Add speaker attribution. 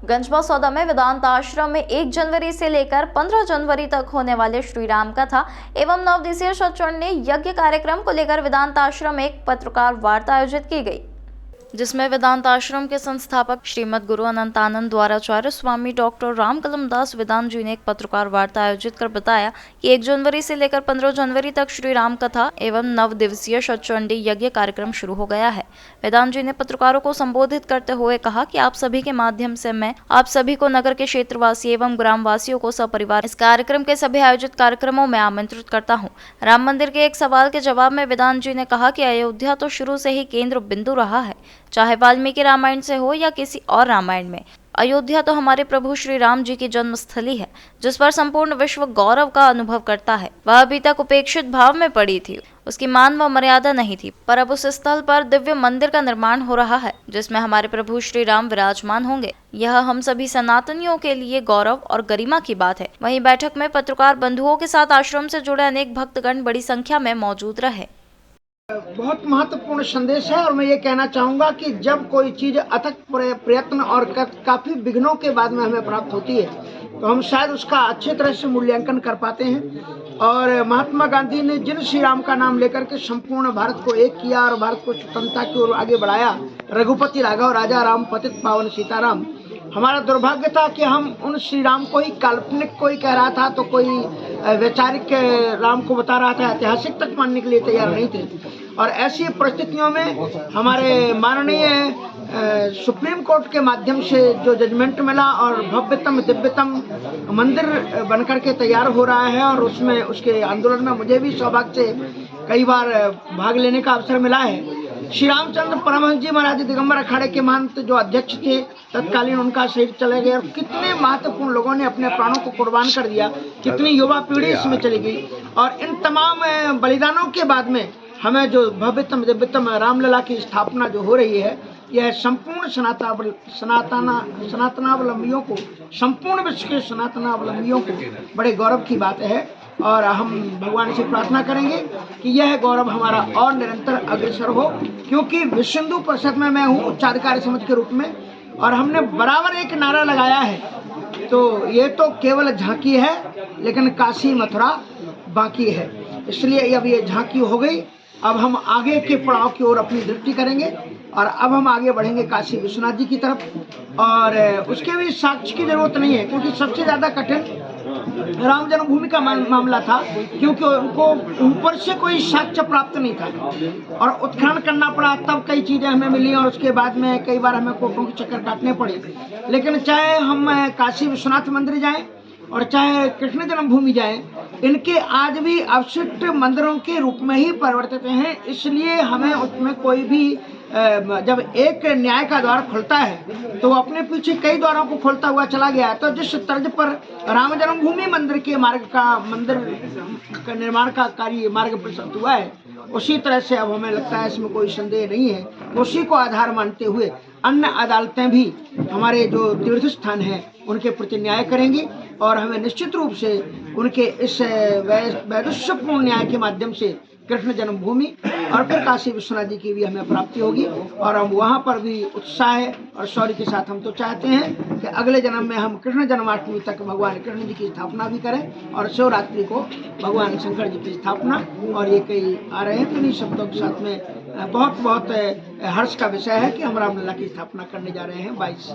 Speaker 1: गंजबा सौदा में वेदांत आश्रम में 1 जनवरी से लेकर 15 जनवरी तक होने वाले श्री राम कथा एवं 9 दिवसीय सचन्य यज्ञ कार्यक्रम को लेकर वेदांत आश्रम में एक पत्रकार वार्ता आयोजित की गई, जिसमें वेदांत आश्रम के संस्थापक श्रीमद गुरु अनंतानंद द्वाराचार्य स्वामी डॉक्टर राम कलमदास वेदांत जी ने एक पत्रकार वार्ता आयोजित कर बताया कि 1 जनवरी से लेकर 15 जनवरी तक श्री राम कथा एवं 9 दिवसीय सचंडी यज्ञ कार्यक्रम शुरू हो गया है। वेदांत जी ने पत्रकारों को संबोधित करते हुए कहा कि आप सभी के माध्यम से मैं आप सभी को नगर के क्षेत्रवासी एवं ग्रामवासियों को सपरिवार इस कार्यक्रम के सभी आयोजित कार्यक्रमों में आमंत्रित करता हूँ। राम मंदिर के एक सवाल के जवाब में वेदांत जी ने कहा कि अयोध्या तो शुरू से ही केंद्र बिंदु रहा है, चाहे वाल्मीकि रामायण से हो या किसी और रामायण में। अयोध्या तो हमारे प्रभु श्री राम जी की जन्मस्थली है, जिस पर संपूर्ण विश्व गौरव का अनुभव करता है। वह अभी तक उपेक्षित भाव में पड़ी थी, उसकी मान व मर्यादा नहीं थी, पर अब उस स्थल पर दिव्य मंदिर का निर्माण हो रहा है, जिसमें हमारे प्रभु श्री राम विराजमान होंगे। यह हम सभी सनातनियों के लिए गौरव और गरिमा की बात है। वहीं बैठक में पत्रकार बंधुओं के साथ आश्रम से जुड़े अनेक भक्तगण बड़ी संख्या में मौजूद रहे।
Speaker 2: बहुत महत्वपूर्ण संदेश है और मैं ये कहना चाहूँगा कि जब कोई चीज़ अथक प्रयत्न और काफ़ी विघ्नों के बाद में हमें प्राप्त होती है तो हम शायद उसका अच्छी तरह से मूल्यांकन कर पाते हैं। और महात्मा गांधी ने जिन श्री राम का नाम लेकर के संपूर्ण भारत को एक किया और भारत को स्वतंत्रता की ओर आगे बढ़ाया, रघुपति राघव राजा राम पतित पावन सीताराम। हमारा दुर्भाग्य था कि हम उन श्री राम को ही काल्पनिक कोई कह रहा था तो कोई वैचारिक राम को बता रहा था, ऐतिहासिक तक मानने के लिए तैयार नहीं थे। और ऐसी परिस्थितियों में हमारे माननीय सुप्रीम कोर्ट के माध्यम से जो जजमेंट मिला और भव्यतम दिव्यतम मंदिर बनकर के तैयार हो रहा है और उसमें उसके आंदोलन में मुझे भी सौभाग्य से कई बार भाग लेने का अवसर मिला है। श्री रामचंद्र परमहंस जी महाराज दिगंबर अखाड़े के महंत जो अध्यक्ष थे तत्कालीन, उनका शरीर चले गए और कितने महत्वपूर्ण लोगों ने अपने प्राणों को कुर्बान कर दिया, कितनी युवा पीढ़ी इसमें चली गई। और इन तमाम बलिदानों के बाद में हमें जो भव्यतम दिव्यतम रामलला की स्थापना जो हो रही है, यह संपूर्ण सनातनावलंबियों को, संपूर्ण विश्व के सनातनावलंबियों को बड़े गौरव की बात है। और हम भगवान से प्रार्थना करेंगे कि यह गौरव हमारा और निरंतर अग्रसर हो, क्योंकि विश्व हिंदू परिषद में मैं हूँ उच्चाधिकारी समिति के रूप में और हमने बराबर एक नारा लगाया है, तो ये तो केवल झांकी है लेकिन काशी मथुरा बाकी है। इसलिए अब ये झांकी हो गई, अब हम आगे के पड़ाव की ओर अपनी दृष्टि करेंगे और अब हम आगे बढ़ेंगे काशी विश्वनाथ जी की तरफ। और उसके भी साक्ष्य की जरूरत नहीं है, क्योंकि सबसे ज़्यादा कठिन राम जन्मभूमि का मामला था, क्योंकि उनको ऊपर से कोई साक्ष्य प्राप्त नहीं था और उत्खनन करना पड़ा, तब कई चीज़ें हमें मिली और उसके बाद में कई बार हमें कोर्टों के चक्कर काटने पड़े। लेकिन चाहे हम काशी विश्वनाथ मंदिर जाएं और चाहे कृष्ण जन्मभूमि जाएं, इनके आज भी अवशिष्ट मंदिरों के रूप में ही परिवर्तित हैं। इसलिए हमें उसमें कोई भी जब एक न्याय का द्वार खुलता है तो वो अपने पीछे कई द्वारों को खोलता हुआ चला गया है। तो जिस तर्ज पर राम जन्मभूमि मंदिर का निर्माण का कार्य मार्ग प्रशस्त हुआ है, उसी तरह से अब हमें लगता है, इसमें कोई संदेह नहीं है, उसी को आधार मानते हुए अन्य अदालतें भी हमारे जो तीर्थ स्थान हैं उनके प्रति न्याय करेंगी और हमें निश्चित रूप से उनके इस वैदुष्यपूर्ण न्याय के माध्यम से कृष्ण जन्मभूमि और फिर काशी विश्वनाथ जी की भी हमें प्राप्ति होगी। और हम वहाँ पर भी उत्साह और शौर्य के साथ हम तो चाहते हैं कि अगले जन्म में हम कृष्ण जन्माष्टमी तक भगवान कृष्ण जी की स्थापना भी करें और शिवरात्रि को भगवान शंकर जी की स्थापना। और ये कई आ रहे हैं, तो इन्हीं शब्दों के साथ में बहुत बहुत हर्ष का विषय है कि हम रामलला की स्थापना करने जा रहे हैं 22